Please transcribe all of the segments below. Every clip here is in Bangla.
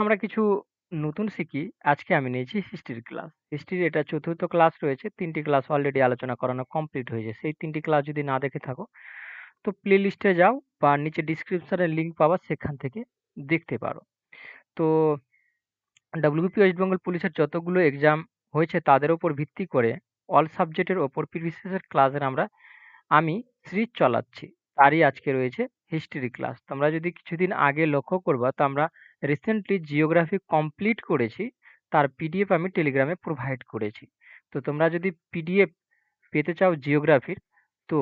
আমরা কিছু নতুন শিখি। আজকে আমি নিয়েছি হিস্ট্রির ক্লাস। হিস্ট্রির এটা ৪র্থ ক্লাস রয়েছে। ৩ টি ক্লাস অলরেডি আলোচনা করানো কমপ্লিট হয়েছে। সেই ৩ টি ক্লাস যদি না দেখে থাকো, তো প্লে লিস্টে যাও বা নিচে ডেসক্রিপশনে লিংক পাবা, সেখান থেকে দেখতে পারো। তো ডব্লিউবিপি ওয়েস্ট বেঙ্গল পুলিশের যতগুলো এক্সাম হয়েছে তাদের উপর ভিত্তি করে অল সাবজেক্টের ওপর প্রিভিয়াস ক্লাসের আমি সিরিজ চালাচ্ছি। তারই আজকে রয়েছে হিস্ট্রি ক্লাস। তোমরা যদি কিছুদিন আগে লক্ষ্য করবা, তো আমরা রিসেন্টলি জিওগ্রাফি কমপ্লিট করেছি। তার পিডিএফ আমি টেলিগ্রামে প্রোভাইড করেছি। তো তোমরা যদি পিডিএফ পেতে চাও জিওগ্রাফির, তো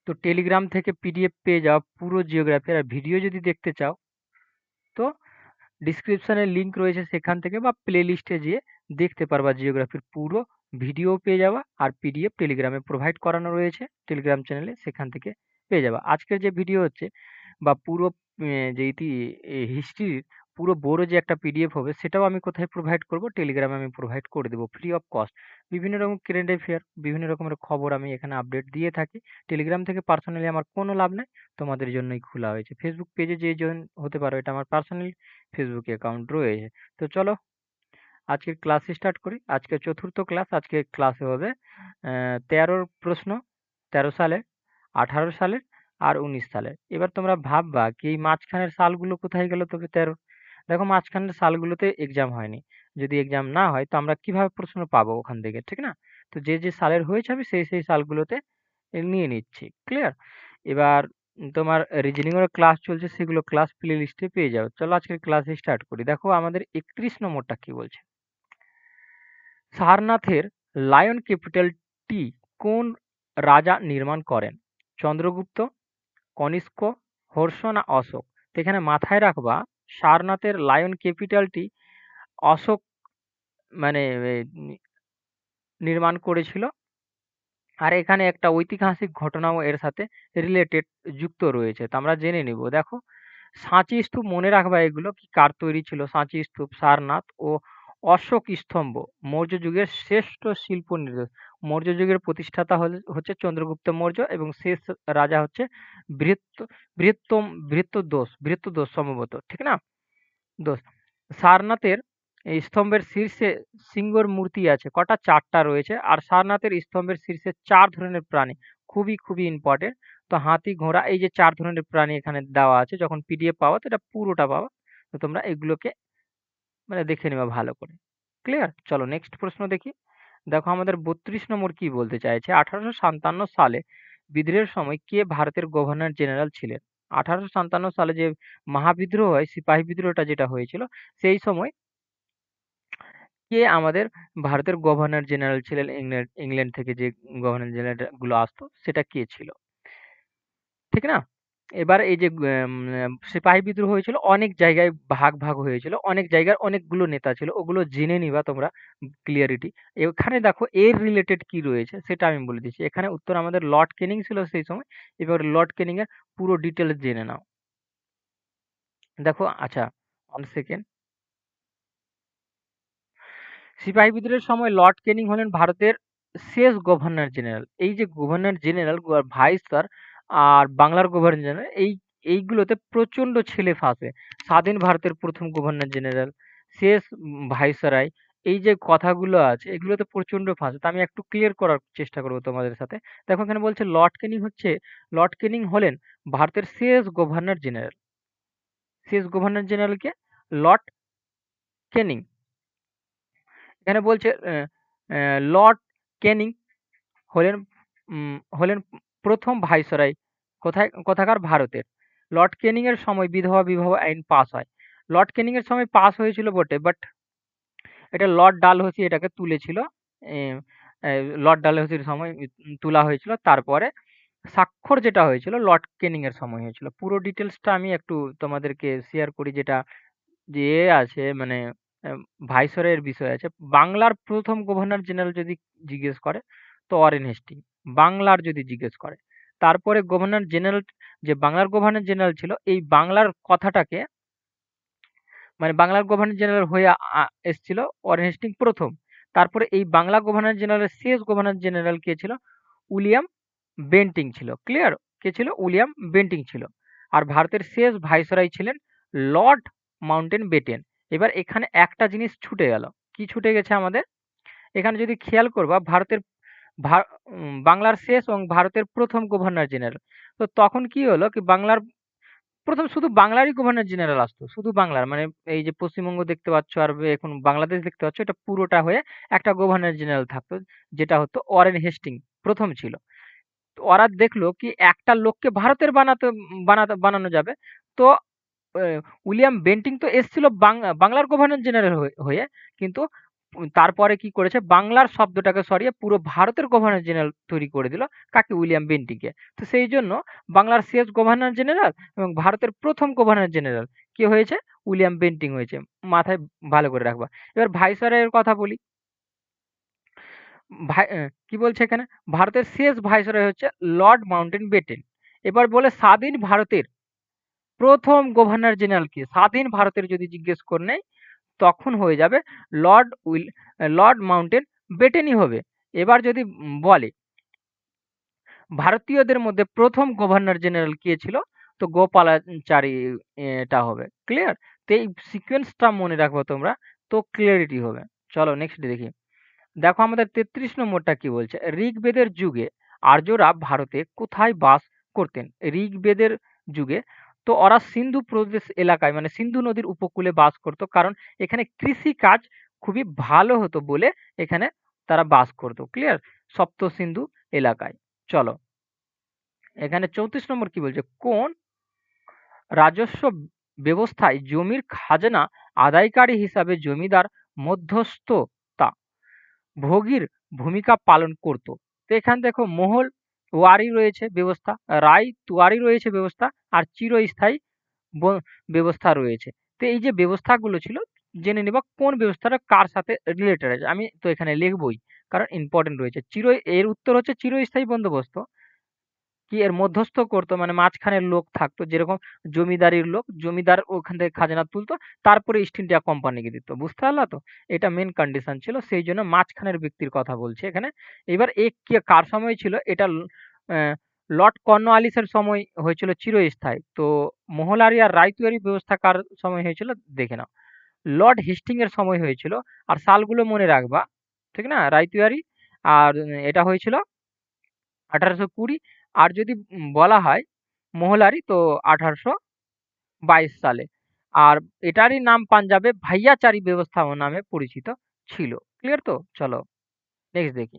তো টেলিগ্রাম থেকে পিডিএফ পেয়ে যাও পুরো জিওগ্রাফি। আর ভিডিও যদি দেখতে চাও, তো ডিসক্রিপশনে লিংক রয়েছে, সেখান থেকে বা প্লে লিস্টে যেয়ে দেখতে পারবা। জিওগ্রাফির পুরো ভিডিও পেয়ে যাবা, আর পিডিএফ টেলিগ্রামে প্রোভাইড করানো রয়েছে টেলিগ্রাম চ্যানেলে, সেখান থেকে পেয়ে যাবা। আজকের যে ভিডিও হচ্ছে বা পুরো যে হিস্ট্রির পুরো বড় যে একটা পিডিএফ হবে, সেটাও আমি কোথায় প্রোভাইড করব? টেলিগ্রামে আমি প্রোভাইড করে দেবো ফ্রি অফ কস্ট। বিভিন্ন রকম কারেন্ট অ্যাফেয়ার, বিভিন্ন রকমের খবর আমি এখানে আপডেট দিয়ে থাকি। টেলিগ্রাম থেকে পার্সোনালি আমার কোনো লাভ নেই, তোমাদের জন্যই খোলা হয়েছে। ফেসবুক পেজে যে জয়েন হতে পারো, এটা আমার পার্সোনাল ফেসবুক অ্যাকাউন্ট রয়েছে। তো চলো আজকের ক্লাস স্টার্ট করি। আজকে ৪র্থ ক্লাস। আজকে ক্লাসে হবে ১৩র প্রশ্ন, ১৩ সালের, ১৮ সালের আর ১৯ সালের। এবার তোমরা ভাববা কি এই মাঝখানের সালগুলো কোথায় গেল? তবে ১৩, দেখো মাঝখানের সালগুলোতে এক্সাম হয়নি। যদি এক্সাম না হয়, তো আমরা কিভাবে প্রশ্ন পাবো ওখান থেকে, ঠিক না? তো যে যে সালের হয়েছে আমি সেই সেই সালগুলোতে নিয়ে নিচ্ছি। ক্লিয়ার? এবার তোমার রিজনিং এর ক্লাস চলছে, সেগুলো ক্লাস প্লে লিস্টে পেয়ে যাও। চলো আজকের ক্লাস স্টার্ট করি। দেখো আমাদের ৩১ নম্বরটা কি বলছে। সারনাথের লায়ন ক্যাপিটালটি কোন রাজা নির্মাণ করেন? চন্দ্রগুপ্ত, কনিষ্ক, হর্ষ না অশোক? তো এখানে মাথায় রাখবা, সারনাথের লায়ন ক্যাপিটালটি অশোক মানে নির্মাণ করেছিল। আর এখানে একটা ঐতিহাসিক ঘটনাও এর সাথে রিলেটেড যুক্ত রয়েছে, তো আমরা জেনে নিব। দেখো, সাঁচি স্তূপ মনে রাখবা, এগুলো কি কার তৈরি ছিল? সাঁচি স্তূপ, সারনাথ ও অশোক স্তম্ভ মৌর্য যুগের শ্রেষ্ঠ শিল্প নিদর্শন। মৌর্য যুগের প্রতিষ্ঠাতা হচ্ছে চন্দ্রগুপ্ত মৌর্য, এবং শেষ রাজা হচ্ছে বৃহত্ত বৃহত্তম বৃহত্তদোষ সম্ভবত, ঠিক না? দোষ। সারনাথের এই স্তম্ভের শীর্ষে সিংহর মূর্তি আছে কটা? ৪টা রয়েছে। আর সারনাথের স্তম্ভের শীর্ষে ৪ ধরনের প্রাণী, খুবই খুবই ইম্পর্টেন্ট। তো হাতি, ঘোড়া, এই যে ৪ ধরনের প্রাণী এখানে দেওয়া আছে। যখন পিডিএফ পাওয়া, তো এটা পুরোটা পাওয়া। তো তোমরা এগুলোকে দেখে নেবা ভালো করে। ক্লিয়ার? চলো নেক্সট প্রশ্ন দেখি। দেখো আমাদের ৩২ নম্বর কি বলতে চাইছে। ১৮৫৭ সালে বিদ্রোহের সময় কে ভারতের গভর্নর জেনারেল ছিলেন? ১৮৫৭ সালে যে মহাবিদ্রোহ হয়, সিপাহী বিদ্রোহটা যেটা হয়েছিল, সেই সময় কে আমাদের ভারতের গভর্নর জেনারেল ছিলেন? ইংল্যান্ড থেকে যে গভর্নর জেনারেল গুলো আসতো, সেটা কে ছিল? ঠিক না? এবার এই যে সিপাহী বিদ্রোহ হয়েছিল, অনেক জায়গায় ভাগ ভাগ হয়েছিল, অনেক জায়গার অনেকগুলো নেতা ছিল, ওগুলো জেনে নিবা তোমরা ক্লিয়ারিটি। এখানে দেখো এর রিলেটেড কি রয়েছে সেটা আমি বলে দিচ্ছি। এখানে উত্তর আমাদের লর্ড ক্যানিং ছিল সেই সময়। এবার লর্ড ক্যানিং এর পুরো ডিটেলস জেনে নাও। দেখো, আচ্ছা, 1 সেকেন্ড। সিপাহী বিদ্রোহের সময় লর্ড ক্যানিং হলেন ভারতের শেষ গভর্নর জেনারেল। এই যে গভর্নর জেনারেল, ভাইসরয় আর বাংলার গভর্নর জেনারেল, এইগুলোতে প্রচন্ড ছেলে ফাঁসে। স্বাধীন ভারতের প্রথম গভর্নর জেনারেল, শেষ ভাইসরয়, এই যে কথাগুলো আছে এগুলোতে প্রচন্ড ফাঁসে। তো আমি একটু ক্লিয়ার করার চেষ্টা করবো তোমাদের সাথে। দেখো এখানে বলছে লর্ড ক্যানিং হলেন ভারতের শেষ গভর্নর জেনারেল। শেষ গভর্নর জেনারেল কে? লর্ড ক্যানিং। এখানে বলছে লর্ড ক্যানিং হলেন হলেন প্রথম ভাইসরয় কোথাকার? ভারতের। লর্ড ক্যানিং এর সময় বিধবা বিবাহ আইন পাস হয়। লর্ড ক্যানিং এর সময় পাস হয়েছিল বটে, বাট এটা লর্ড ডালহৌসি এটাকে তুলেছিল। লর্ড ডালহৌসির সময় তোলা হয়েছিল। তারপরে স্বাক্ষর যেটা হয়েছিল লর্ড ক্যানিং এর সময় হয়েছিল। পুরো ডিটেলসটা আমি একটু তোমাদেরকে শেয়ার করি। যেটা যে আছে ভাইসরয়ের বিষয় আছে। বাংলার প্রথম গভর্নর জেনারেল যদি জিজ্ঞেস করে, তো ওয়ারেন হেস্টিং। বাংলার যদি জিজ্ঞেস করে, তারপরে গভর্নর জেনারেল, যে বাংলার গভর্নর জেনারেল ছিল, এই বাংলার কথাটাকে বাংলার গভর্নর জেনারেল হয়ে এসছিল ওয়ারেন হেস্টিং প্রথম। তারপরে এই বাংলা গভর্নর জেনারেলের শেষ গভর্নর জেনারেল কে ছিল? উইলিয়াম বেন্টিং ছিল। ক্লিয়ার? কে ছিল? উইলিয়াম বেন্টিং ছিল। আর ভারতের শেষ ভাইসরয় ছিলেন লর্ড মাউন্টেন বেটেন। এবার এখানে একটা জিনিস ছুটে গেল। কি ছুটে গেছে আমাদের? এখানে যদি খেয়াল করবা ভারতের ভা বাংলার শেষ এবং ভারতের ১ম গভর্নর জেনারেল। তো তখন কি হলো কি বাংলার ১ম শুধু বাংলারই গভর্নর জেনারেল আসতো। শুধু বাংলার মানে এই যে পশ্চিমবঙ্গ দেখতে পাচ্ছ আর এখন বাংলাদেশ দেখতে পাচ্ছ এটা পুরোটা হয়ে একটা গভর্নর জেনারেল থাকতো। যেটা হতো ওয়ারেন হেস্টিং ১ম ছিল। তো ওরা দেখলো কি একটা লোককে ভারতের বানানো যাবে। তো উইলিয়াম বেন্টিং তো এসছিল বাংলার গভর্নর জেনারেল হয়ে কিন্তু তারপরে কি করেছে বাংলার শব্দটাকে সরিয়ে পুরো ভারতের গভর্নর জেনারেল তৈরি করে দিল কাকে উইলিয়াম বেন্টিংকে। তো সেই জন্য বাংলার শেষ গভর্নর জেনারেল এবং ভারতের প্রথম গভর্নর জেনারেল কে হয়েছে উইলিয়াম বেন্টিং হয়েছে। মাথায় ভালো করে রাখবা। এবার ভাইসরয়ের কথা বলি। কি বলছে এখানে ভারতের শেষ ভাইসরয় হচ্ছে লর্ড মাউন্টেন বেটেন। এবার বলে স্বাধীন ভারতের প্রথম গভর্নর জেনারেল কে? স্বাধীন ভারতের যদি জিজ্ঞেস করে নেয় তখন হয়ে যাবে লর্ড উইল লর্ড মাউন্টেন বেটেনই হবে। এবার যদি বলে ভারতীয়দের মধ্যে প্রথম গভর্নর জেনারেল কে ছিল? তো গোপালাচারী এটা হবে। ক্লিয়ার? তো এই সিকোয়েন্সটা মনে রাখবো তোমরা তো ক্লিয়ারিটি হবে। চলো নেক্সট দেখি। দেখো আমাদের ৩৩ নম্বরটা কি বলছে? ঋগ্বেদের যুগে আর্যরা ভারতে কোথায় বাস করতেন? ঋগ্বেদের যুগে তো ওরা সিন্ধু প্রদেশ এলাকায় মানে সিন্ধু নদীর উপকূলে বাস করত। কারণ এখানে কৃষি কাজ খুবই ভালো হতো বলে এখানে তারা বাস করত। ক্লিয়ার? সপ্ত সিন্ধু এলাকায়। চলো এখানে ৩৪ নম্বর কি বলছে? কোন রাজস্ব ব্যবস্থায় জমির খাজনা আদায়কারী হিসাবে জমিদার মধ্যস্থতা ভোগীর ভূমিকা পালন করত। তো এখানে দেখো মোহল ওয়ারি রয়েছে ব্যবস্থা, রায় তুয়ারি রয়েছে ব্যবস্থা আর চিরস্থায়ী ব্যবস্থা রয়েছে। তো এই যে ব্যবস্থাগুলো ছিল জেনে নিবা কোন ব্যবস্থাটা কার সাথে রিলেটেড আছে। আমি তো এখানে লিখবই কারণ ইম্পর্টেন্ট রয়েছে। এর উত্তর হচ্ছে চিরস্থায়ী বন্দোবস্ত। কি এর মধ্যস্থ করতো মানে মাঝখানের লোক থাকতো যেরকম জমিদারির লোক জমিদার ওখান থেকে খাজনা তুলতো তারপরে ইস্ট ইন্ডিয়া কোম্পানিকে দিত। বুঝতে পারলা তো? এটা মেন কন্ডিশন ছিল সেই জন্য মাঝখানের ব্যক্তির কথা বলছি এখানে। এবার এ কে কার সময় ছিল? এটা লর্ড কর্নওয়ালিসের সময় হয়েছিল চিরস্থায়ী। তো মোহলারি আর রায়তুয়ারি ব্যবস্থা কার সময় হয়েছিল দেখে নাও। লর্ড হেস্টিং এর সময় হয়েছিল। আর সালগুলো মনে রাখবা। ঠিক না? রায়তুয়ারি আর এটা হয়েছিল ১৮২০ আর যদি বলা হয় মোহলারি তো ১৮২২ সালে। আর এটারই নাম পাঞ্জাবে ভাইয়াচারী ব্যবস্থা নামে পরিচিত ছিল। ক্লিয়ার তো? চলো নেক্সট দেখি।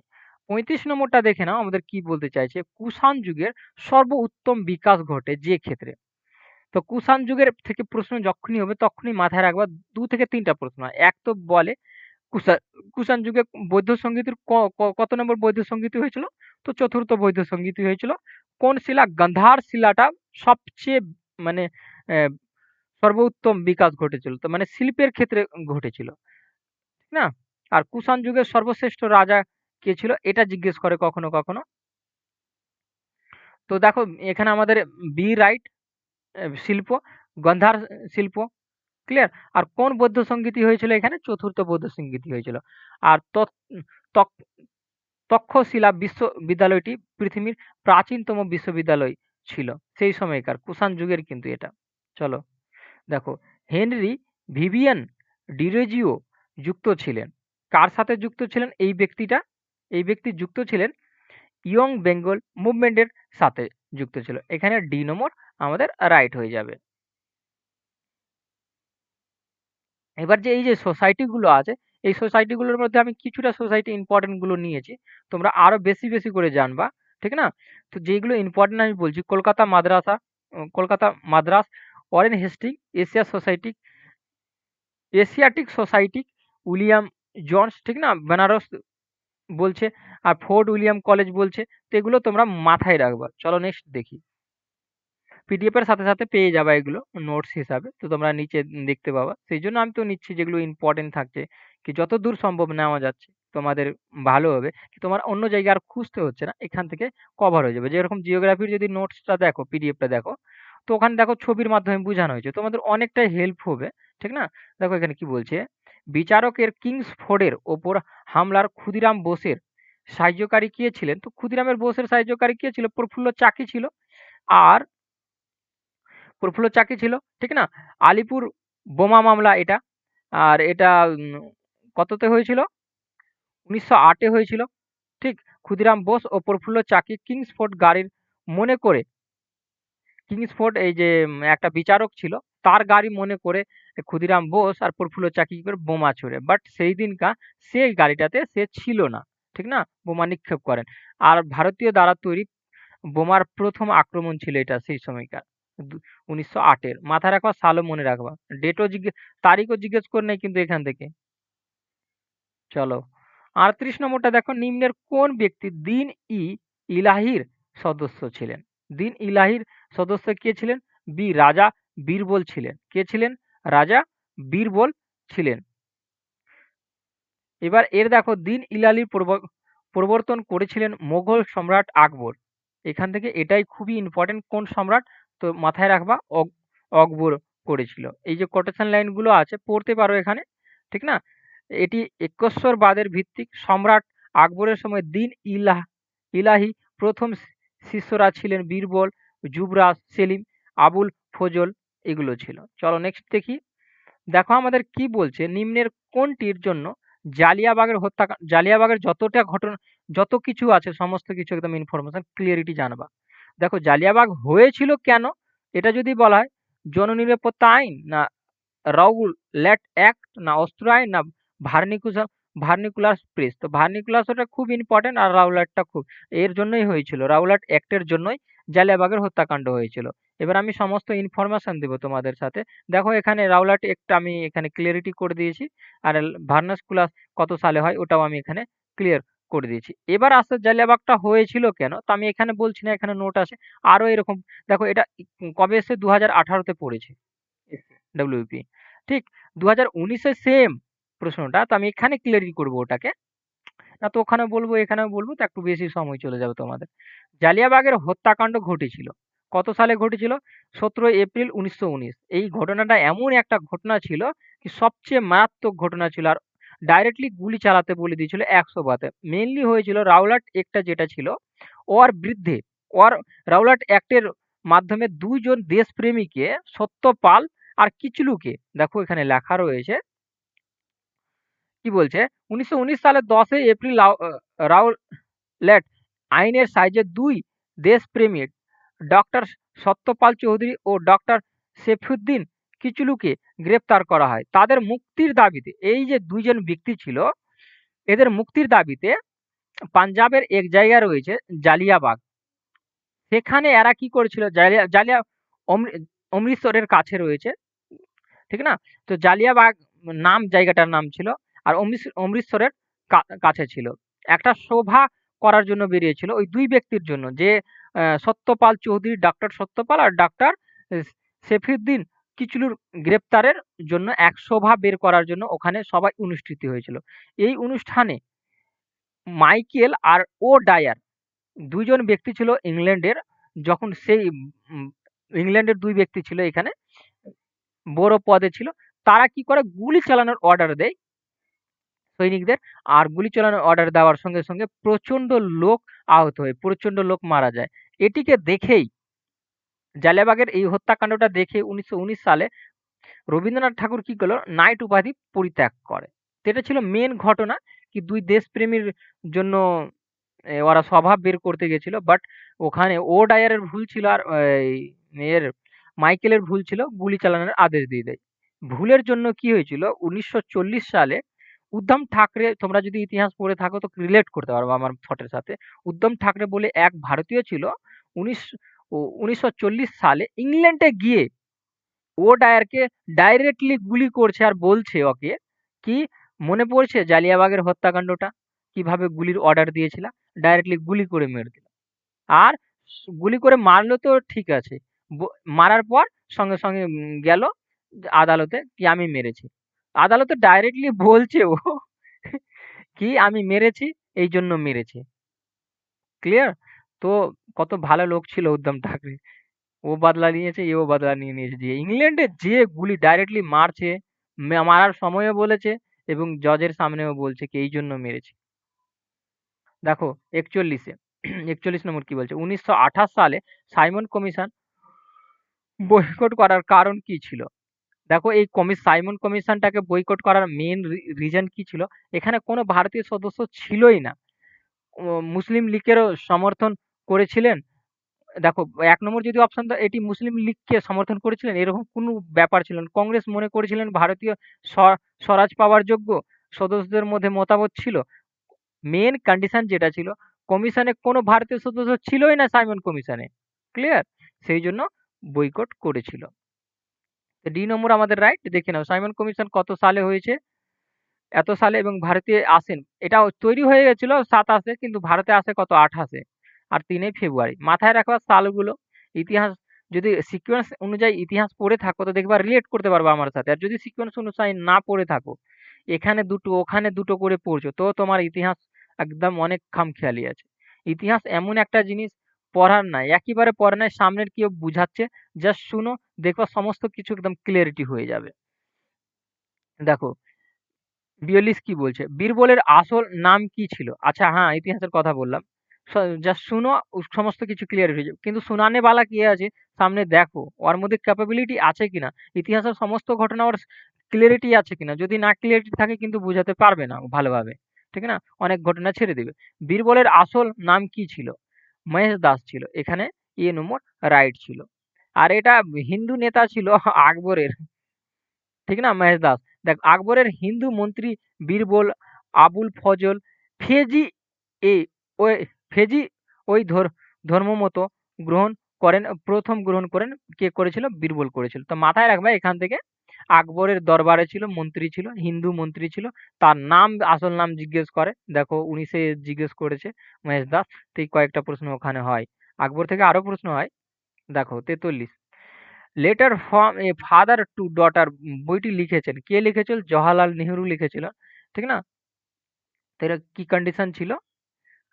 ৩৫ নম্বরটা দেখে নাও আমাদের কি বলতে চাইছে। কুষাণ যুগের সর্বোত্তম বিকাশ ঘটে যে ক্ষেত্রে। তো কুষাণ যুগের থেকে প্রশ্ন যখনই হবে তখনই মাথায় রাখবা ২ থেকে ৩ টা প্রশ্ন। এক তো বলে কুষাণ কুষাণ যুগে বৌদ্ধ সংগীতির কত নম্বর বৌদ্ধ সংগীতি হয়েছিল? তো চতুর্থ বৌদ্ধ সংগীতি হয়েছিল। কোন শিলা? গান্ধার শিলাটা সবচেয়ে মানে আহ, সর্বোত্তম বিকাশ ঘটেছিল তো মানে শিল্পের ক্ষেত্রে ঘটেছিল। ঠিক না? আর কুষাণ যুগের সর্বশ্রেষ্ঠ রাজা কে ছিল এটা জিজ্ঞেস করে কখনো কখনো। তো দেখো এখানে আমাদের বি রাইট শিল্প, গান্ধার শিল্প। ক্লিয়ার? আর কোন বৌদ্ধ সংগীতি হয়েছিল এখানে? চতুর্থ বৌদ্ধ সংগীতি হয়েছিল। আর তক- তক্ষশিলা বিশ্ববিদ্যালয়টি পৃথিবীর প্রাচীনতম বিশ্ববিদ্যালয় ছিল সেই সময়কার কুষাণ যুগের কিন্তু এটা। চলো দেখো হেনরি ভিভিয়ান ডিরেজিও যুক্ত ছিলেন কার সাথে? যুক্ত ছিলেন এই ব্যক্তিটা, এই ব্যক্তি যুক্ত ছিলেন ইয়ং বেঙ্গল মুভমেন্টের সাথে যুক্ত ছিল। এখানে ডি নম্বর আমাদের রাইট হয়ে যাবে। এবার যে এই যে সোসাইটি গুলো আছে এই সোসাইটি গুলোর মধ্যে আমি কিছুটা সোসাইটি ইম্পর্টেন্ট গুলো নিয়েছি। তোমরা আরো বেশি বেশি করে জানবা। ঠিক না? তো যেগুলো ইম্পর্টেন্ট আমি বলছি Kolkata Madras, Warren Hastings, Asia society, Asiatic society, William Jones. ঠিক না? বেনারস বলছে আর ফোর্ট উইলিয়াম কলেজ বলছে। তো এগুলো তোমরা মাথায় রাখবা। চলো নেক্সট দেখি। পিডিএফ এর সাথে সাথে পেয়ে যাবা এগুলো নোটস হিসাবে। তো তোমরা নিচে দেখতে পাবা। সেই জন্য আমি তো নিচ্ছি যেগুলো ইম্পর্টেন্ট থাকছে কি যতদূর সম্ভব নেওয়া যাচ্ছে তোমাদের ভালো হবে। কি তোমার অন্য জায়গায় আর খুঁজতে হচ্ছে না। এখান থেকে কভার হয়ে যাবে। যেরকম জিওগ্রাফির যদি নোটসটা দেখো, পিডিএফটা দেখো, তো ওখানে দেখো ছবির মাধ্যমে বুঝানো হয়েছে। তোমাদের অনেকটাই হেল্প হবে। ঠিক না? দেখো এখানে কি বলছে, বিচারকের কিংসফোর্ডের ওপর হামলার ক্ষুদিরাম বোসের সাহায্যকারী কে ছিলেন? তো ক্ষুদিরামের বোসের সাহায্যকারী কে ছিল? প্রফুল্ল চাকি ছিল। আর প্রফুল্ল চাকি ছিল, ঠিক না? আলিপুর বোমা মামলা এটা। আর এটা কততে হয়েছিল? ১৯০৮ এ হয়েছিল। ঠিক? ক্ষুদিরাম বোস ও প্রফুল্ল চাকি কিংসফোর্ড গাড়ির মনে করে, কিংসফোর্ড এই যে একটা বিচারক ছিল, তার গাড়ি মনে করে ক্ষুদিরাম বোস আর প্রফুল্ল চাকি কি করে বোমা ছোড়ে। বাট সেই দিনকার সেই গাড়িটাতে সে ছিল না। ঠিক না? বোমা নিক্ষেপ করেন। আর ভারতীয় দ্বারা তৈরি বোমার প্রথম আক্রমণ ছিল এটা সেই সময়কার। দু ১৯০৮ এর। মাথায় রাখবা, সালও মনে রাখবা। ডেটও তারিখও জিজ্ঞেস করে নাই কিন্তু এখান থেকে। চলো ৩৮ নম্বরটা দেখো, নিম্নের কোন ব্যক্তি দিন ইলাহির সদস্য ছিলেন? দিন ইলাহির সদস্য কে ছিলেন? রাজা বীরবল ছিলেন। কে ছিলেন? রাজা বীরবল ছিলেন। এবার এর দেখো, দিন ইলাহির প্রবর্তন করেছিলেন মোগল সম্রাট আকবর। এখান থেকে এটাই খুবই ইম্পর্টেন্ট, কোন সম্রাট? তো মাথায় রাখবা, অকবর করেছিল। এই যে কোটেশন লাইনগুলো আছে পড়তে পারো এখানে, ঠিক না? এটি একেশ্বরবাদের ভিত্তিক সম্রাট আকবরের সময় দিন ইলাহি প্রথম শিষ্যরা ছিলেন বীরবল, যুবরাজ সেলিম, আবুল ফজল, এগুলো ছিল। চলো নেক্সট দেখি। দেখো আমাদের কি বলছে, নিম্নের কোনটির জন্য জালিয়াবাগের যতটা ঘটনা, যত কিছু আছে সমস্ত কিছু একদম ইনফরমেশন ক্লিয়ারিটি জানবা। দেখো জালিয়াবাগ হয়েছিল কেন, এটা যদি বলা হয় জননিরাপত্তা আইন, না রাউলেট অ্যাক্ট, না অস্ত্র আইন, না ভার্নিকুলাস ভার্নিকুলাস প্রেস। তো ভার্নিকুলাস ওটা খুব ইম্পর্টেন্ট, আর রাউলেটটা খুব, এর জন্যই হয়েছিল, রাউলেট অ্যাক্টের জন্যই জালিয়াবাগের হত্যাকাণ্ড হয়েছিল। এবার আমি সমস্ত ইনফরমেশন দেবো তোমাদের সাথে। দেখো এখানে রাউলাট অ্যাক্ট আমি এখানে ক্লিয়ারিটি করে দিয়েছি, আর ভার্নাসকুলাস কত সালে হয় ওটাও আমি এখানে ক্লিয়ার করে দিয়েছি। এবার আসতে জালিয়াবাগটা হয়েছিল কেন, তো আমি এখানে বলছি না, এখানে নোট আছে আরো এরকম। দেখো এটা কবে এসে ২০১৮-তে পড়েছে ডব্লিউপি, ঠিক? ২০১৯-এ সেম প্রশ্নটা, তো আমি এখানে ক্লিয়ারিটি করবো ওটাকে। না তো ওখানে বলবো এখানেও বলবো, তো একটু বেশি সময় চলে যাবে তোমাদের। জালিয়াবাগের হত্যাকাণ্ড ঘটেছিল কত সালে ঘটেছিল? ১৭ এপ্রিল ১৯১৯। এই ঘটনাটা এমন একটা ঘটনা ছিল কি সবচেয়ে মারাত্মক ঘটনা ছিল, আর ডাইরেক্টলি গুলি চালাতে বলে দিয়েছিল ১০০ বাতে। মেইনলি হয়েছিল রাওলাট একটা যেটা ছিল ওর বিরুদ্ধে, ওর রাওলাট অ্যাক্টের মাধ্যমে ২ জন দেশপ্রেমীকে সত্যপাল আর কিচলুকে, দেখো এখানে লেখা রয়েছে কি বলছে, ১৯১৯ সালের ১০ এপ্রিল রাওলেট আইনের সাহায্যে ২ দেশপ্রেমিক ডক্টর সত্যপাল চৌধুরী ও ডক্টর সেফুদ্দিন কিচলুকে গ্রেপ্তার করা হয় তাদের মুক্তির দাবিতে। এই যে ২ জন ব্যক্তি ছিল, এদের মুক্তির দাবিতে পাঞ্জাবের এক জায়গা রয়েছে জালিয়াবাগ, সেখানে এরা কি করেছিল, জালিয়া জালিয়া অমৃতসরের কাছে রয়েছে, ঠিক না? তো জালিয়াবাগ নাম জায়গাটার নাম ছিল, আর অমৃতসরের কাছে ছিল। একটা সভা করার জন্য বেরিয়েছিল ওই দুই ব্যক্তির জন্য, যে সত্যপাল চৌধুরী, ডক্টর সত্যপাল আর ডক্টর সেফিউদ্দিন কিচলুর গ্রেপ্তারের জন্য এক সভা বের করার জন্য ওখানে সবাই অনুষ্ঠিত হয়েছিল। এই অনুষ্ঠানে মাইকেল আর ডায়ার দুইজন ব্যক্তি ছিল ইংল্যান্ডের, যখন সেই ইংল্যান্ডের দুই ব্যক্তি ছিল এখানে বড় পদে ছিল, তারা কি করে গুলি চালানোর অর্ডার দেয় সৈনিকদের, আর গুলি চালানোর অর্ডার দেওয়ার সঙ্গে সঙ্গে প্রচন্ড লোক আহত হয়, প্রচন্ড লোক মারা যায়। এটিকে দেখেই, জালিয়াবাগের এই হত্যাকাণ্ডটা দেখে ১৯১৯ সালে রবীন্দ্রনাথ ঠাকুর কি করলো, নাইট উপাধি পরিত্যাগ করে। তো এটা ছিল মেন ঘটনা, কি দুই দেশপ্রেমীর জন্য ওরা সভা বের করতে গেছিল, বাট ওখানে ডায়ারের ভুল ছিল, আর এর মাইকেলের ভুল ছিল, গুলি চালানোর আদেশ দিয়ে দেয়। ভুলের জন্য কি হয়েছিল ১৯৪০ সালে উদ্ধম ঠাকরে, তোমরা যদি ইতিহাস পড়ে থাকো তো রিলেট করতে পারবো আমার থটের সাথে। উদ্ধম ঠাকরে বলে এক ভারতীয় ছিল, ১৯৪০ সালে ইংল্যান্ডে গিয়ে ডায়ারকে ডাইরেক্টলি গুলি করছে, আর বলছে ওকে কি, মনে পড়ছে জালিয়াবাগের হত্যাকাণ্ডটা, কিভাবে গুলির অর্ডার দিয়েছিলাম, ডাইরেক্টলি গুলি করে মেরে দিল। আর গুলি করে মারলো তো ঠিক আছে, মারার পর সঙ্গে সঙ্গে গেল আদালতে কি আমি মেরেছি। আদালতে ডাইরেক্টলি বলছে ও কি আমি মেরেছি, এই জন্য মেরেছি। ক্লিয়ার? তো কত ভালো লোক ছিল উদ্ধম ঠাকরে, ও বদলা নিয়েছে, এও বদলা নিয়ে নিয়েছে, যে ইংল্যান্ডে যে গুলি ডাইরেক্টলি মারছে, মারার সময়ও বলেছে এবং জজের সামনেও বলছে কি এই জন্য মেরেছি। দেখো ৪১-এ ৪১ নম্বর কি বলছে, ১৯২৮ সালে সাইমন কমিশন বয়কট করার কারণ কি ছিল? দেখো এই সাইমন কমিশনটাকে বয়কট করার মেইন রিজন কি ছিল? এখানে কোনো ভারতীয় সদস্য ছিলই না। মুসলিম লীগেরও সমর্থন করেছিলেন। দেখো ১ নম্বর যদি অপশন এটি মুসলিম লীগকে সমর্থন করেছিলেন এরকম কোনো ব্যাপার ছিল না। কংগ্রেস মনে করেছিলেন ভারতীয় স্ব স্বরাজ পাওয়ার যোগ্য সদস্যদের মধ্যে মতামত ছিল। মেইন কন্ডিশন যেটা ছিল কমিশনে কোনো ভারতীয় সদস্য ছিলই না সাইমন কমিশনে। ক্লিয়ার? সেই জন্য বয়কট করেছিল। ডি নম্বর আমাদের রাইট। দেখে নাও সাইমন কমিশন কত সালে হয়েছে? এত সালে এবং ভারতে আসেন। এটা তৈরি হয়ে গেছিল ২৭ কিন্তু ভারতে আসে কত ২৮ আর ৩ ফেব্রুয়ারি। মাথায় রাখবা সালগুলো। ইতিহাস যদি সিকোয়েন্স অনুযায়ী ইতিহাস পড়ে থাকো তো দেখবা রিলেট করতে পারবা আমার সাথে। আর যদি সিকোয়েন্স অনুযায়ী না পড়ে থাকো, এখানে ২ টো ওখানে ২ টো করে পড়ছো তো তোমার ইতিহাস একদম অনেক খামখেয়ালি আছে। ইতিহাস এমন একটা জিনিস পড়ার নাই, একেবারে পড়ার নাই, সামনের কেউ বুঝাচ্ছে জাস্ট শুনো, দেখবা সমস্ত কিছু একদম ক্লিয়ারিটি হয়ে যাবে। দেখো ৪২ কি বলছে? বীরবলের আসল নাম কি ছিল? আচ্ছা হ্যাঁ, ইতিহাসের কথা বললাম। স জাস্ট শুনো, সমস্ত কিছু ক্লিয়ার হয়ে যাবে। কিন্তু শুনানে বালা কে আছে? সামনে দেখো, ওর মধ্যে ক্যাপাবিলিটি আছে কিনা? ইতিহাসের সমস্ত ঘটনা ওর ক্লিয়ারিটি আছে কিনা? যদি না ক্লিয়ারিটি থাকে কিন্তু বুঝাতে পারবে না ভালোভাবে। ঠিক না? অনেক ঘটনা ছেড়ে দিবে। বীরবলের আসল নাম কি ছিল? মহেশ দাস ছিল। এখানে নম্বর রাইট ছিল। আর এটা হিন্দু নেতা ছিল আকবরের। ঠিক না? মহেশ দাস। দেখ আকবরের হিন্দু মন্ত্রী বীরবল, আবুল ফজল, ফেজি এ ওই ফেজি ওই ধর্মমত গ্রহণ করেন, প্রথম গ্রহণ করেন কে করেছিল? বীরবল করেছিল। তো মাথায় রাখবা এখান থেকে আকবরের দরবারে ছিল, মন্ত্রী ছিল, হিন্দু মন্ত্রী ছিল। তার নাম আসল নাম জিজ্ঞেস করে। দেখো ১৯ জিজ্ঞেস করেছে মহেশ দাস। তো এই কয়েকটা প্রশ্ন ওখানে হয়। আকবর থেকে আরো প্রশ্ন হয়। দেখো ৪৩ letter from a father to daughter বইটি লিখেছেন। কে লিখেছিল? জওহরলাল নেহেরু লিখেছিল। ঠিক না? তো এটা কি কন্ডিশন ছিল?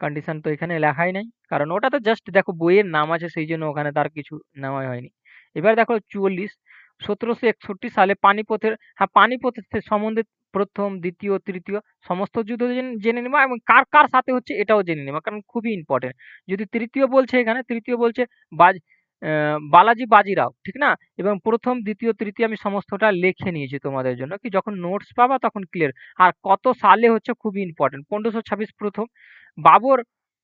কন্ডিশন তো এখানে লেখাই নাই। কারণ ওটা তো জাস্ট দেখো বইয়ের নাম আছে সেইজন্য ওখানে তার কিছু নেওয়াই হয়নি। এবার দেখো ৪৪ ১৭৬১ সালে পানিপথের পানিপথের সম্বন্ধে ১ম, ২য়, ৩য় সমস্ত যুদ্ধ জেনে নিবা এবং কার সাথে হচ্ছে এটাও জেনে নিবা। কারণ খুবই ইম্পোর্টেন্ট। যদি ৩য় বলছে এখানে ৩য় বলছে বাজ বালাজি বাজিরাও। ঠিক না? এবং ১ম, ২য়, ৩য় আমি সমস্তটা লিখে নিয়েছি তোমাদের জন্য। কি যখন নোটস পাবা তখন ক্লিয়ার। আর কত সালে হচ্ছে খুবই ইম্পোর্টেন্ট। ১৫২৬ ১ম বাবর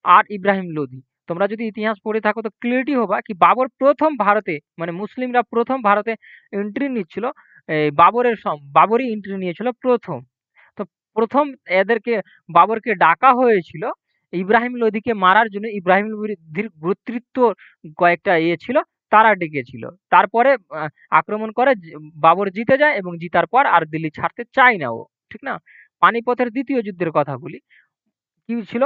আর ইব্রাহিম লোধি। তোমরা যদি ইতিহাস পড়ে থাকো তো ক্লিয়ারিটি হবা কি বাবর প্রথম ভারতে মানে মুসলিমরা প্রথম ভারতে এন্ট্রি নিচ্ছিল। এই বাবরই এন্ট্রি নিয়েছিল প্রথম। তো প্রথম এদেরকে বাবরকে ডাকা হয়েছিল ইব্রাহিম লোধিকে মারার জন্য। ইব্রাহিম লোধির কর্তৃত্ব কয়েকটা ছিল তারা ডেকেছিল। তারপরে আক্রমণ করে বাবর জিতে যায় এবং জিতার পর আর দিল্লি ছাড়তে চায় না ও। ঠিক না? পানিপথের ২য় যুদ্ধের কথা বলি। কি ছিল?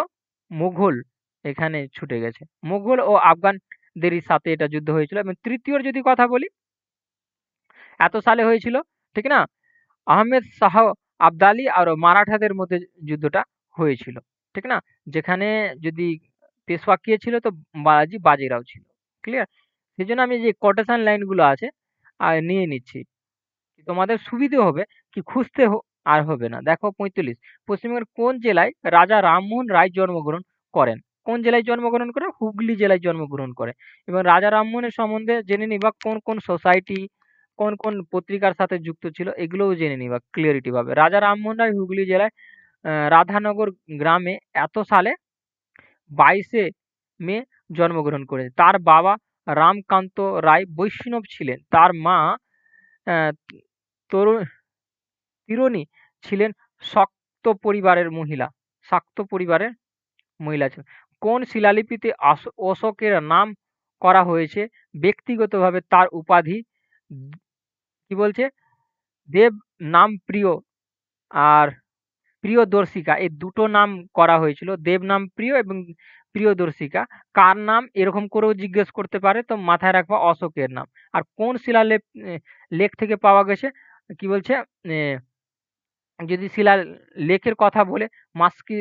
মুঘল এখানে ছুটে গেছে। মুঘল ও আফগানদেরই সাথে এটা যুদ্ধ হয়েছিল এবং ৩য় যদি কথা বলি এত সালে হয়েছিল। ঠিক না? আহমেদ শাহ আবদালি আর মারাঠাদের মধ্যে যুদ্ধটা হয়েছিল। ঠিক না? যেখানে যদি পেশওয়া কে ছিল তো বালাজি বাজিরাও ছিল। ক্লিয়ার? সেজন্য আমি যে কোটেশন লাইনগুলো আছে নিয়ে নিচ্ছি। তোমাদের সুবিধে হবে কি খুঁজতে আর হবে না। দেখো ৪৫ পশ্চিমবঙ্গের কোন জেলায় রাজা রামমোহন রায় জন্মগ্রহণ করেন? কোন জেলায় জন্মগ্রহণ করে? হুগলি জেলায় জন্মগ্রহণ করে। এবং রাজা রামমোহনের সম্বন্ধে জেনে নিবা কোন সোসাইটি, কোন পত্রিকার সাথে যুক্ত ছিল এগুলোও জেনে নিবা ক্লিয়ারিটি পাবে। রাজা রামমোহন রায় হুগলি জেলায় রাধানগর গ্রামে এত সালে ২২শে মে জন্মগ্রহণ করেন। তার বাবা রামকান্ত রায় বৈষ্ণব ছিলেন। তার মা আ তরু তিরোনি ছিলেন শাক্ত পরিবারের মহিলা। শাক্ত পরিবারের মহিলা ছিলেন। কোন শিলালিপিতে অশোকের নাম করা হয়েছে? ব্যক্তিগতভাবে তার উপাধি কি বলছে? দেব নাম প্রিয় আর প্রিয়দর্শিকা এই দুটো নাম করা হয়েছিল। দেব নাম প্রিয় এবং প্রিয়দর্শিকা। কার নাম এরকম করেও জিজ্ঞেস করতে পারে তো মাথায় রাখবা অশোকের নাম। আর কোন লেখ থেকে পাওয়া গেছে? কি বলছে? যদি শিলালেখের কথা বলে মাস্কি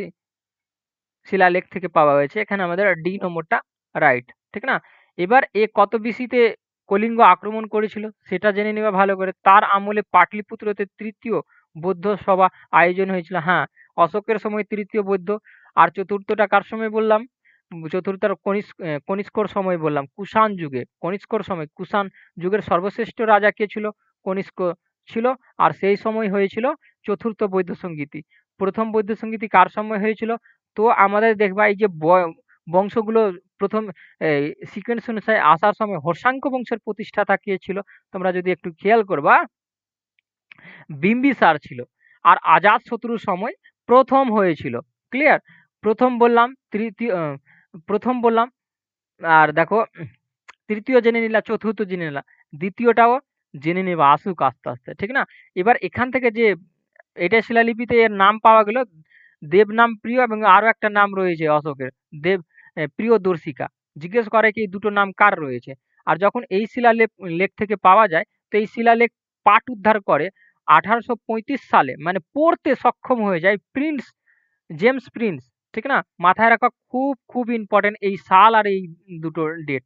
শিলালেখ থেকে পাওয়া হয়েছে। এখানে আমাদের ডি নম্বরটা রাইট। ঠিক না? এবার কত বিসিতে কলিঙ্গ আক্রমণ করেছিল সেটা জেনে নেওয়া ভালো করে। তার আমলে পাটলিপুত্রতে ৩য় বৌদ্ধ সভা আয়োজন হয়েছিল। হ্যাঁ, অশোকের সময় ৩য় বৌদ্ধ। আর ৪র্থটা কার সময় বললাম? চতুর্থ কনিষ্কর সময় বললাম, কুষাণ যুগে, কনিষ্কর সময়, কুষাণ যুগের সর্বশ্রেষ্ঠ রাজা কে ছিল? কনিষ্ক ছিল। আর সেই সময় হয়েছিল চতুর্থ বৈদ্য সংগীতি। প্রথম বৈদ্য সংগীতি কার সময় হয়েছিল? তো আমাদের দেখবা এই যে বংশগুলো প্রথম সিকোয়েন্স অনুসারে আসার সময় হর্ষাঙ্ক বংশের প্রতিষ্ঠাতা কে ছিল? তোমরা যদি একটু খেয়াল করবা, বিম্বিসার ছিল। আর আজাদ শত্রুর সময় প্রথম হয়েছিল। ক্লিয়ার? প্রথম বললাম, প্রথম বললাম। আর দেখো, তৃতীয় জেনে নিলা, চতুর্থ জেনে নিলা, দ্বিতীয়টাও জেনে নেবা, আসুক আস্তে আস্তে, ঠিক না? এবার এখান থেকে যে এটা শিলালিপিতে এর নাম পাওয়া গেল, দেব নাম প্রিয়, এবং আরো একটা নাম রয়েছে অশোকের, দেব প্রিয়দর্শিকা। জিজ্ঞেস করে কি এই দুটো নাম কার রয়েছে। আর যখন এই শিলালেখ লেখ থেকে পাওয়া যায়, তো এই শিলালেখ পাঠ উদ্ধার করে 1835 সালে, মানে পড়তে সক্ষম হয়ে যায় প্রিন্স জেমস প্রিন্স, ঠিক না? মাথায় রাখা খুব খুব ইম্পর্টেন্ট এই সাল আর এই দুটো ডেট।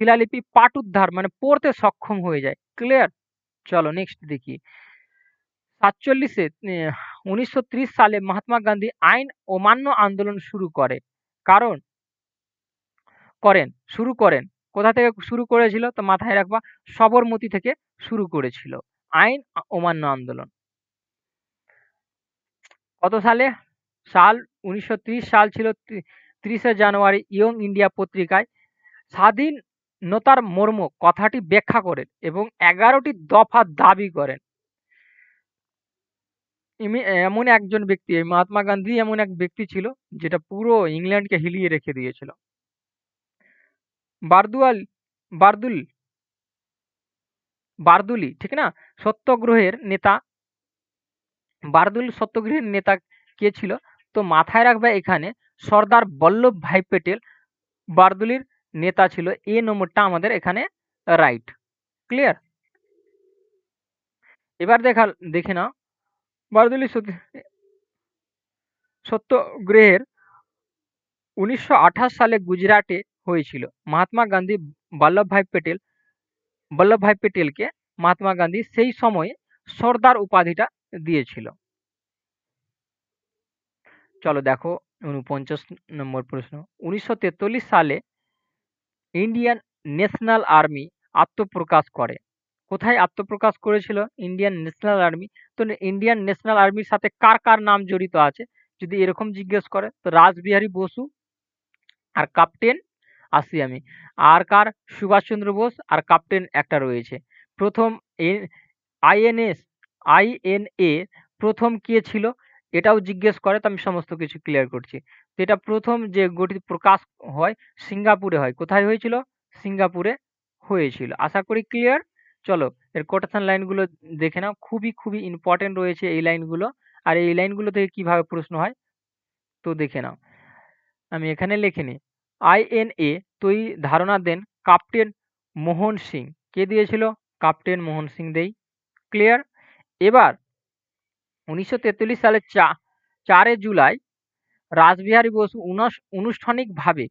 শিলালিপি পাঠ উদ্ধার মানে পড়তে সক্ষম হয়ে যায়। ক্লিয়ার? চলো নেক্সট দেখি। 47-এ 1930 সালে মহাত্মা গান্ধী আইন অমান্য আন্দোলন শুরু করে। কারণ করেন শুরু করেন কোথা থেকে শুরু করেছিল? তো মাথায় রাখবা, সবরমতী থেকে শুরু করেছিল আইন অমান্য আন্দোলন। কত সালে? সাল 1930 সাল ছিল। 30শে জানুয়ারি ইয়ং ইন্ডিয়া পত্রিকায় স্বাধীনতার মর্ম কথাটি ব্যাখ্যা করেন এবং 11টি দফা দাবি করেন। এমন একজন ব্যক্তি, এই মহাত্মা গান্ধী এমন এক ব্যক্তি ছিল যেটা পুরো ইংল্যান্ডকে হিলিয়ে রেখে দিয়েছিল। বারদুয়াল বারদুল বারদুলি, ঠিক না? সত্যগ্রহের নেতা, বারদুল সত্যগ্রহের নেতা কে ছিল? তো মাথায় রাখবে এখানে সর্দার বল্লভ ভাই পেটেল বারদুলির নেতা ছিল। এ নম্বরটা আমাদের এখানে রাইট। ক্লিয়ার? এবার দেখে নাও, বারদুলি সত্যগ্রহের 1928 সালে গুজরাটে হয়েছিল। মহাত্মা গান্ধী বল্লভভাই পেটেলকে মহাত্মা গান্ধী সেই সময়ে সর্দার উপাধিটা দিয়েছিল। চলো দেখো 49 নম্বর প্রশ্ন। 1943 সালে ইন্ডিয়ান ন্যাশনাল আর্মি আত্মপ্রকাশ করে। কোথায় আত্মপ্রকাশ করেছিল ইন্ডিয়ান ন্যাশনাল আর্মি? তো ইন্ডিয়ান ন্যাশনাল আর্মির সাথে কার কার নাম জড়িত আছে যদি এরকম জিজ্ঞেস করে, তো রাসবিহারী বসু আর ক্যাপ্টেন, আসি আমি, আর কার? সুভাষচন্দ্র বোস আর ক্যাপ্টেন একটা রয়েছে। প্রথম আইএনএস আইএনএ প্রথম কে ছিল এটাও জিজ্ঞেস করে, তো আমি সমস্ত কিছু ক্লিয়ার করছি। তো এটা প্রথম যে গঠিত প্রকাশ হয় সিঙ্গাপুরে হয়। কোথায় হয়েছিল? সিঙ্গাপুরে হয়েছিল। আশা করি ক্লিয়ার। চলো এর কোটেশন লাইনগুলো দেখে নাও, খুবই খুবই ইম্পর্টেন্ট রয়েছে এই লাইনগুলো। আর এই লাইনগুলো থেকে কিভাবে প্রশ্ন হয় তো দেখে নাও। আমি এখানে লিখে নিই, আইএনএ তৈরি ধারণা দেন ক্যাপ্টেন মোহন সিং। কে দিয়েছিল? ক্যাপ্টেন মোহন সিং দেই। ক্লিয়ার? এবার 1943 সালের 4 জুলাই রাসবিহারী বসু আনুষ্ঠানিকভাবে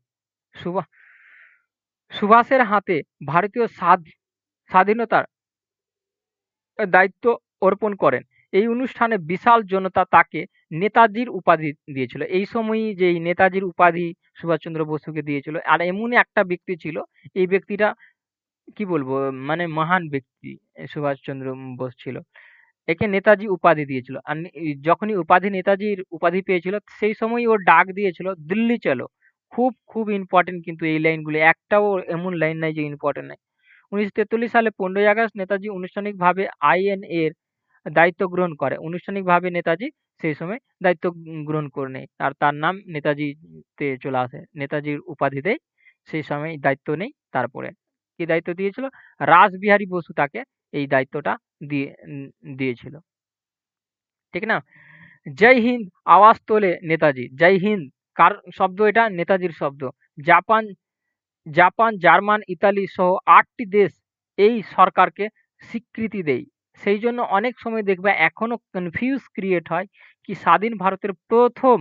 সুভাষের হাতে ভারতীয় স্বাধীনতার দায়িত্ব অর্পণ করেন। এই অনুষ্ঠানে বিশাল জনতা তাকে নেতাজির উপাধি দিয়েছিল। এই সময়ই যে এই নেতাজির উপাধি সুভাষচন্দ্র বসুকে দিয়েছিল। আর এমনই একটা ব্যক্তি ছিল, এই ব্যক্তিটা কি বলবো, মানে মহান ব্যক্তি সুভাষচন্দ্র বোস ছিল। একে নেতাজি উপাধি দিয়েছিল। আর যখনই নেতাজির উপাধি পেয়েছিল সেই সময়ই ওর ডাক দিয়েছিল দিল্লি চলো। খুব খুব ইম্পর্টেন্ট কিন্তু এই লাইনগুলো, একটাও এমন লাইন নাই যে ইম্পর্টেন্ট নাই। 1943 সালে 15ই আগস্ট নেতাজি আনুষ্ঠানিকভাবে আইএন এর দায়িত্ব গ্রহণ করে। আনুষ্ঠানিকভাবে নেতাজি সেই সময় দায়িত্ব গ্রহণ করে নেয়। আর তার নাম নেতাজিতে চলে আসে। নেতাজির উপাধি দেয়, সেই সময় দায়িত্ব নেই। তারপরে কি দায়িত্ব দিয়েছিল? রাসবিহারী বসু তাকে এই দায়িত্বটা দিয়েছিল। ঠিক না? জয় হিন্দ আওয়াজ তোলে নেতাজি। জয় হিন্দ কার শব্দ? এটা নেতাজির শব্দ। জাপান জাপান, জার্মান, ইতালি সহ 8টি দেশ এই সরকারকে স্বীকৃতি দেয়। সেই জন্য অনেক সময় দেখবে এখনো কনফিউজ ক্রিয়েট হয় কি স্বাধীন ভারতের প্রথম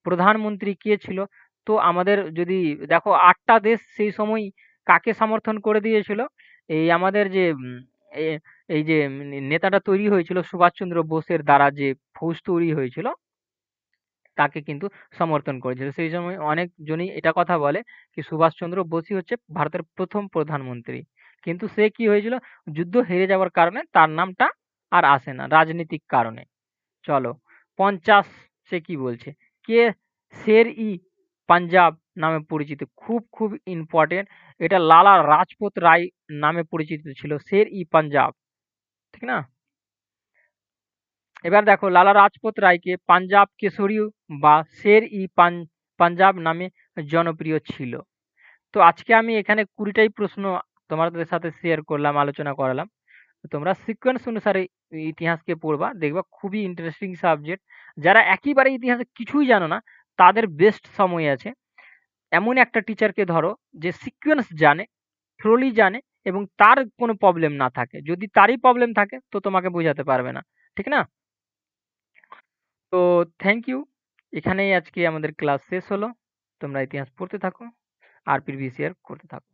প্রধানমন্ত্রী কে ছিল? তো আমাদের যদি দেখো 8টা দেশ সেই সময় কাকে সমর্থন করে দিয়েছিল? এই আমাদের যে এ এই যে নেতাটা তৈরি হয়েছিল সুভাষচন্দ্র বোসের দ্বারা, যে ফৌজ তৈরি হয়েছিল তাকে কিন্তু সমর্থন করেছিল। সেই সময় অনেকজনই এটা কথা বলে কি সুভাষচন্দ্র বোসই হচ্ছে ভারতের ১ম প্রধানমন্ত্রী। কিন্তু সে কি হয়েছিল? যুদ্ধ হেরে যাওয়ার কারণে তার নামটা আর আসে না রাজনীতিক কারণে। চলো ৫০ সে কি বলছে? কে শের-ই পাঞ্জাব নামে পরিচিত? খুব ইম্পোর্টেন্ট। এটা লালা রাজপথ রায় নামে পরিচিত ছিল শের-ই পাঞ্জাব। ঠিক না? এবার দেখো লালা রাজপথ রায়কে পাঞ্জাব কেশরী বা শের-ই পাঞ্জাব নামে জনপ্রিয় ছিল। তো আজকে আমি এখানে ২০ টাই প্রশ্ন তোমাদের সাথে শেয়ার করলাম, আলোচনা করালাম। তো তোমরা সিকোয়েন্স অনুসারে ইতিহাসকে পড়বা। দেখবা খুবই ইন্টারেস্টিং সাবজেক্ট। যারা একেবারে ইতিহাসে কিছুই জানো না, তাদের বেস্ট সময় আছে। এমন একটা টিচারকে ধরো যে সিকোয়েন্স জানে, থ্রোলি জানে এবং তার কোনো প্রবলেম না থাকে। যদি তারই প্রবলেম থাকে তো তোমাকে বোঝাতে পারবে না। ঠিক না? তো থ্যাংক ইউ। এখানেই আজকে আমাদের ক্লাস শেষ হলো। তোমরা ইতিহাস পড়তে থাকো আর প্রিভিয়াস ইয়ার করতে থাকো।